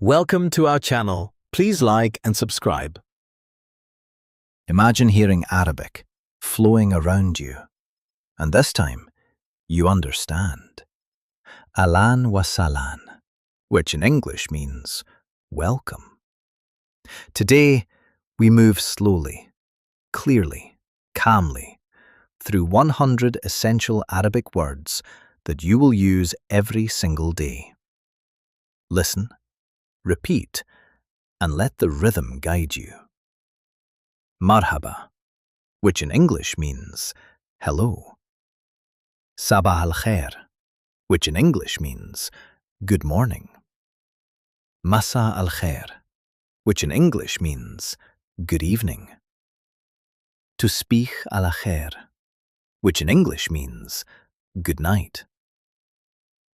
Welcome to our channel. Please like and subscribe. Imagine hearing Arabic flowing around you, and this time you understand. Ahlan wa sahlan, which in English means welcome. Today, we move slowly, clearly, calmly through 100 essential Arabic words that you will use every single day. Listen, repeat, and let the rhythm guide you. Marhaba, which in English means hello. Sabah al-khair, which in English means good morning. Masa al-khair, which in English means good evening. Tusbih al-khair, which in English means good night.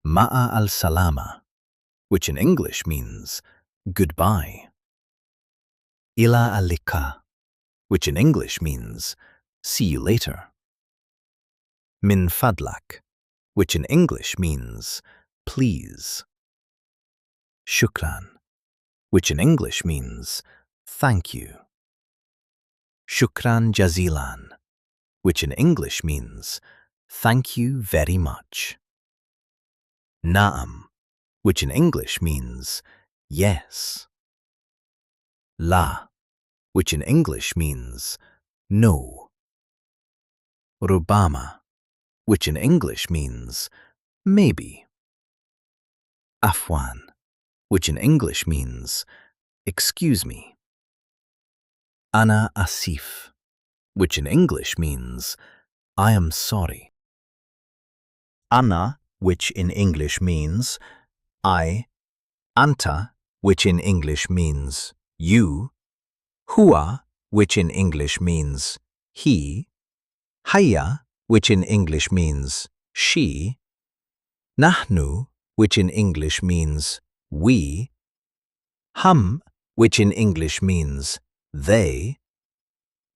Ma'a al-salama, which in English means goodbye. Ila al-liqa, which in English means see you later. Min fadlak, which in English means please. Shukran, which in English means thank you. Shukran jazilan, which in English means thank you very much. Na'am, which in English means yes. La, which in English means no. Rubama, which in English means maybe. Afwan, which in English means excuse me. Ana asif, which in English means I am sorry. Ana, which in English means I. Anta, which in English means you. Huwa, which in English means he. Hayya, which in English means she. Nahnu, which in English means we. Hum, which in English means they.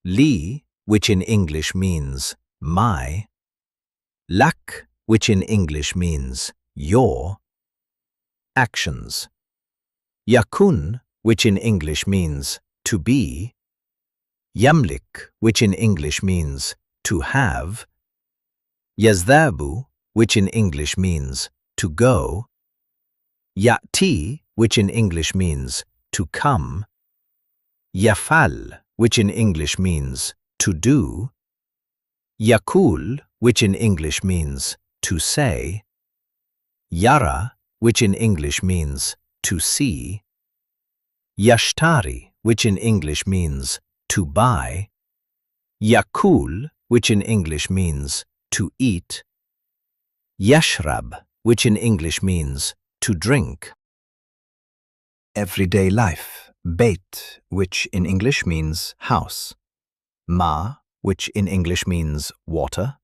Li, which in English means my. Lak, which in English means your. Actions. Yakun, which in English means to be. Yamlik, which in English means to have. Yazdabu, which in English means to go. Ya'ti, which in English means to come. Yafal, which in English means to do. Yakul, which in English means to say. Yara, which in English means to see. Yashtari, which in English means to buy. Yakul, which in English means to eat. Yashrab, which in English means to drink. Everyday life. Beit, which in English means house. Ma, which in English means water.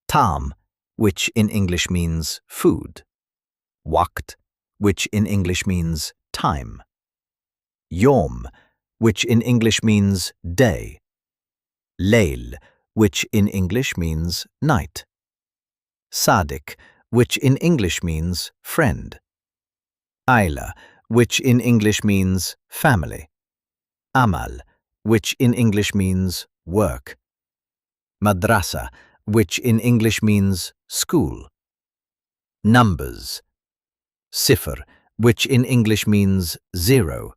Tam, which in English means food. Waqt, which in English means time. Yom, which in English means day. Layl, which in English means night. Sadiq, which in English means friend. Aila, which in English means family. Amal, which in English means work. Madrasa, which in English means school. Numbers. Sifr, which in English means zero.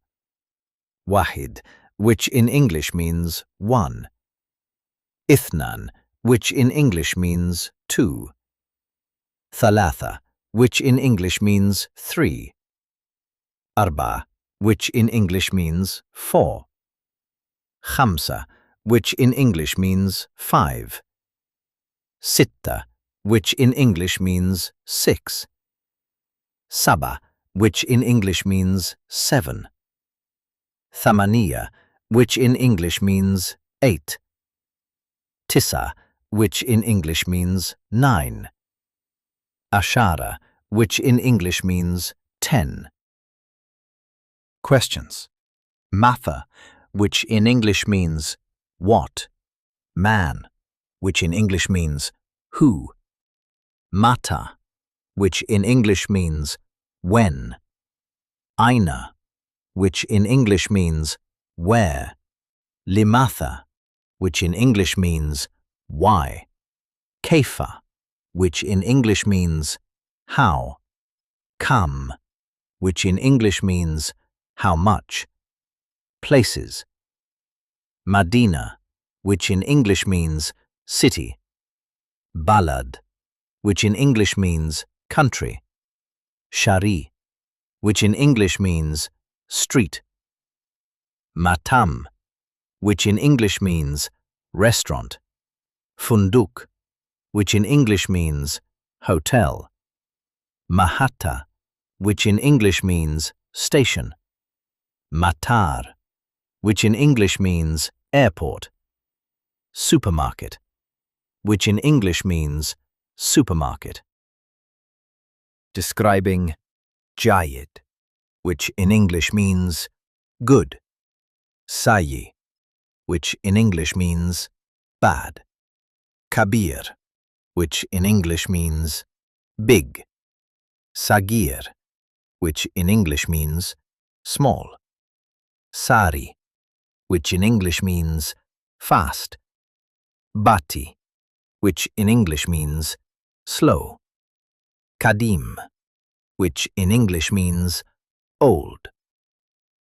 Wahid, which in English means one. Ithnan, which in English means two. Thalatha, which in English means three. Arba, which in English means four. Khamsa, which in English means five. Sitta, which in English means six. Saba, which in English means seven. Thamaniya, which in English means eight. Tisa, which in English means nine. Ashara, which in English means 10. Questions. Matha, which in English means what. Man, which in English means who. Mata, which in English means when. Aina, which in English means where. Limatha, which in English means why. Kaifa, which in English means how. Kam, which in English means how much. Places. Madina, which in English means city. Balad, which in English means country. Shari, which in English means street. Matam, which in English means restaurant. Funduk, which in English means hotel. Mahatta, which in English means station. Matar, which in English means airport. Supermarket, which in English means supermarket. Describing Jayid, which in English means good. Sayyi, which in English means bad. Kabir, which in English means big. Sagir, which in English means small. Sari, which in English means fast. Bati, which in English means slow. Kadim, which in English means old.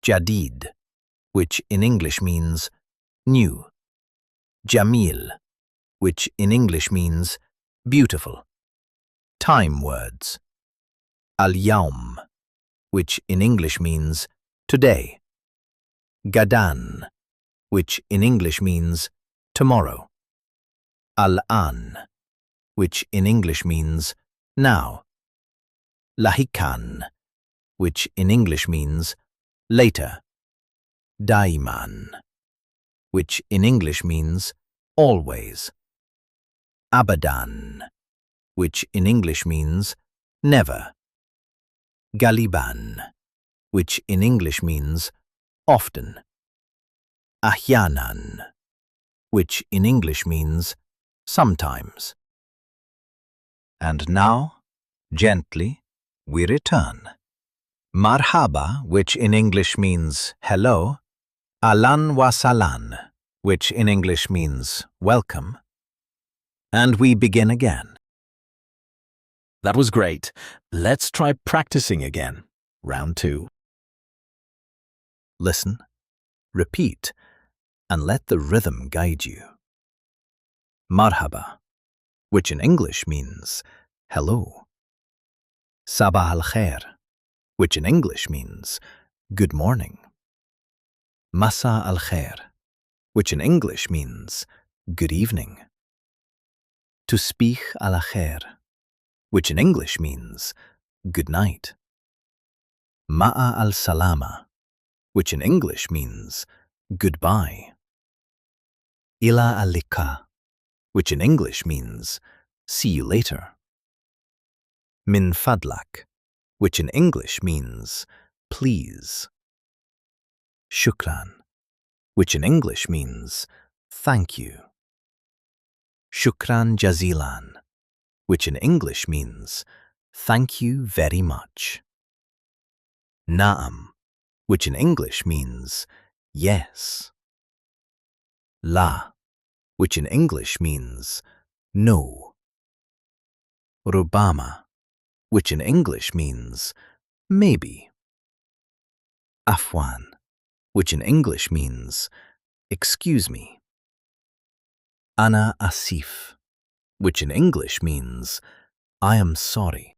Jadid, which in English means new. Jamil, which in English means beautiful. Time words. Al-Yawm, which in English means today. Gadan, which in English means tomorrow. Al-An, which in English means now. Lahikan, which in English means later. Daiman, which in English means always. Abadan, which in English means never. Galiban, which in English means often. Ahyanan, which in English means sometimes. And now, gently, we return. Marhaba, which in English means hello. Alan wa salan, which in English means welcome. And we begin again. That was great. Let's try practicing again. Round 2. Listen, repeat, and let the rhythm guide you. Marhaba, which in English means hello. Sabah al-khair, which in English means good morning. Masa al-khair, which in English means good evening. Tusbih al-khair, which in English means good night. Ma'a al-salama, which in English means goodbye. Ila al-liqa, which in English means see you later. Min fadlak, which in English means please. Shukran, which in English means thank you. Shukran jazilan, which in English means thank you very much. Naam, which in English means yes. La, which in English means no. Rubama, which in English means maybe. Afwan, which in English means excuse me. Ana asif, which in English means I am sorry.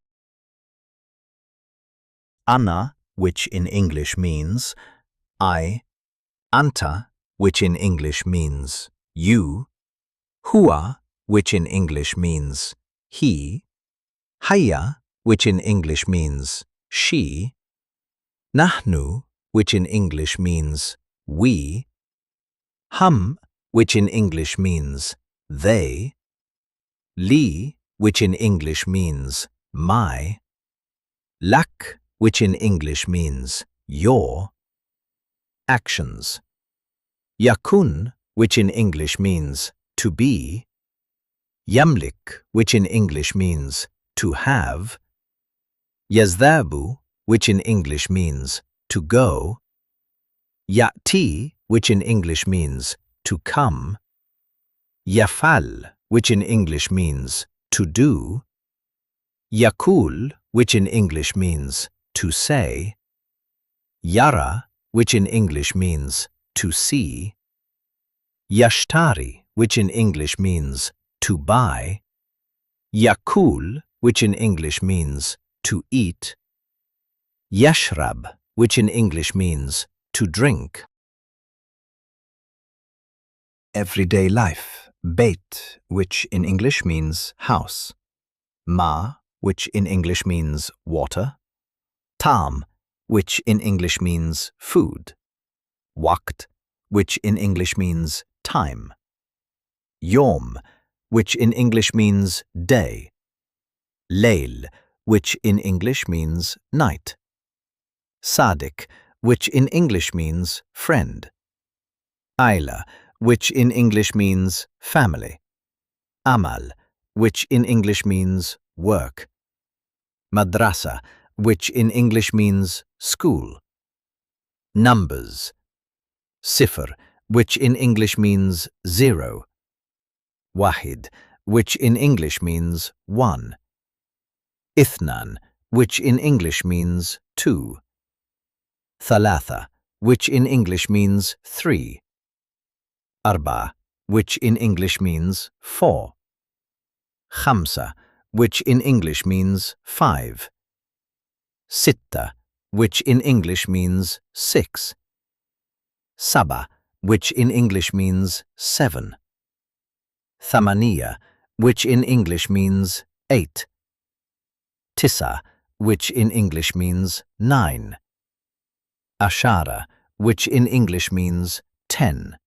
Ana, which in English means I. Anta, which in English means you. Huwa, which in English means he. Hayya, which in English means she. Nahnu, which in English means we. Hum, which in English means they. Li, which in English means my. Lak, which in English means your. Actions. Yakun, which in English means to be. Yamlik, which in English means to have. Yazdabu, which in English means to go. Ya'ti, which in English means to come. Yafal, which in English means to do. Yakul, which in English means to say. Yara, which in English means to see. Yashtari, which in English means to buy. Yakul, which in English means to eat. Yashrab, which in English means to drink. Everyday life. Beit, which in English means house. Ma, which in English means water. Tam, which in English means food. Waqt, which in English means time. Yom, which in English means day. Layl, which in English means night. Sadiq, which in English means friend. Aila, which in English means family. Amal, which in English means work. Madrasa, which in English means school. Numbers. Sifr, which in English means 0. Wahid, which in English means 1. Ithnan, which in English means 2. Thalatha, which in English means 3. Arba, which in English means 4. Khamsa, which in English means 5. Sitta, which in English means 6. Saba, which in English means 7. Thamaniya, which in English means 8. Tisa, which in English means 9. Ashara, which in English means 10.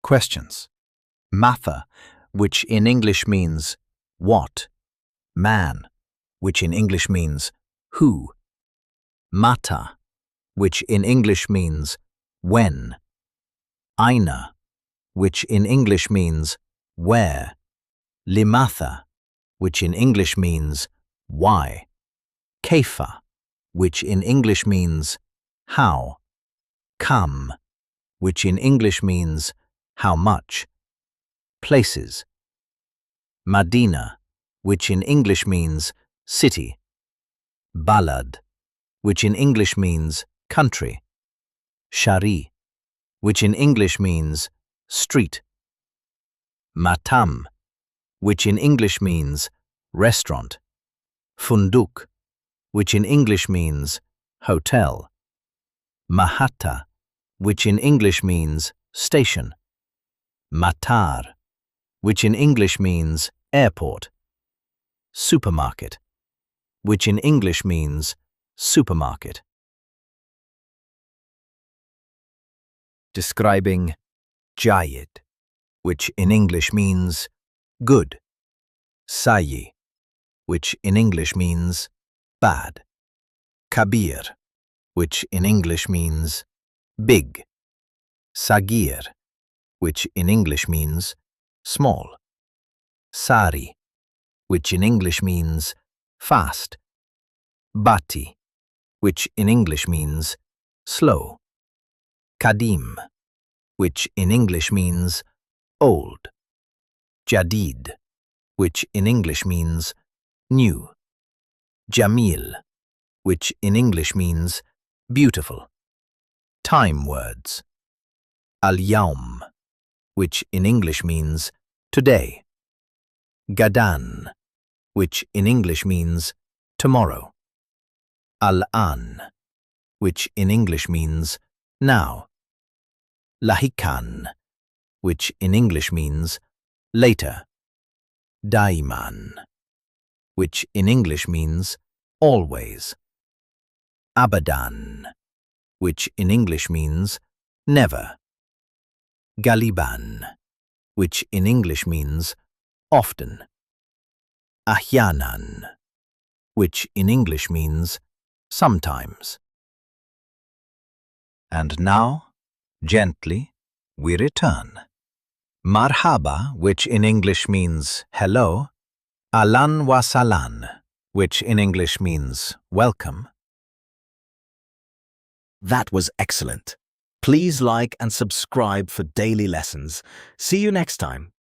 Questions. Matha, which in English means what. Man, which in English means who. Mata, which in English means when. Aina, which in English means where. Limatha, which in English means why. Kaifa, which in English means how. Kam, which in English means how much. Places. Madina, which in English means city. Balad, which in English means country. Shari, which in English means street. Matam, which in English means restaurant. Funduk, which in English means hotel. Mahatta, which in English means station. Matar, which in English means airport. Supermarket, which in English means supermarket. Describing Jayid, which in English means good. Sayyi, which in English means bad. Kabir, which in English means big. Sagir, which in English means small. Sari, which in English means fast. Bati, which in English means slow. Kadim, which in English means old. Jadid, which in English means new. Jamil, which in English means beautiful. Time words. Al-Yawm, which in English means today. Gadan, which in English means tomorrow. Al-An, which in English means now. Lahikan, which in English means later. Daiman, which in English means always. Abadan, which in English means never. Galiban, which in English means often. Ahyanan, which in English means sometimes. And now, gently, we return. Marhaba, which in English means hello. Alan wa salan, which in English means welcome. That was excellent. Please like and subscribe for daily lessons. See you next time.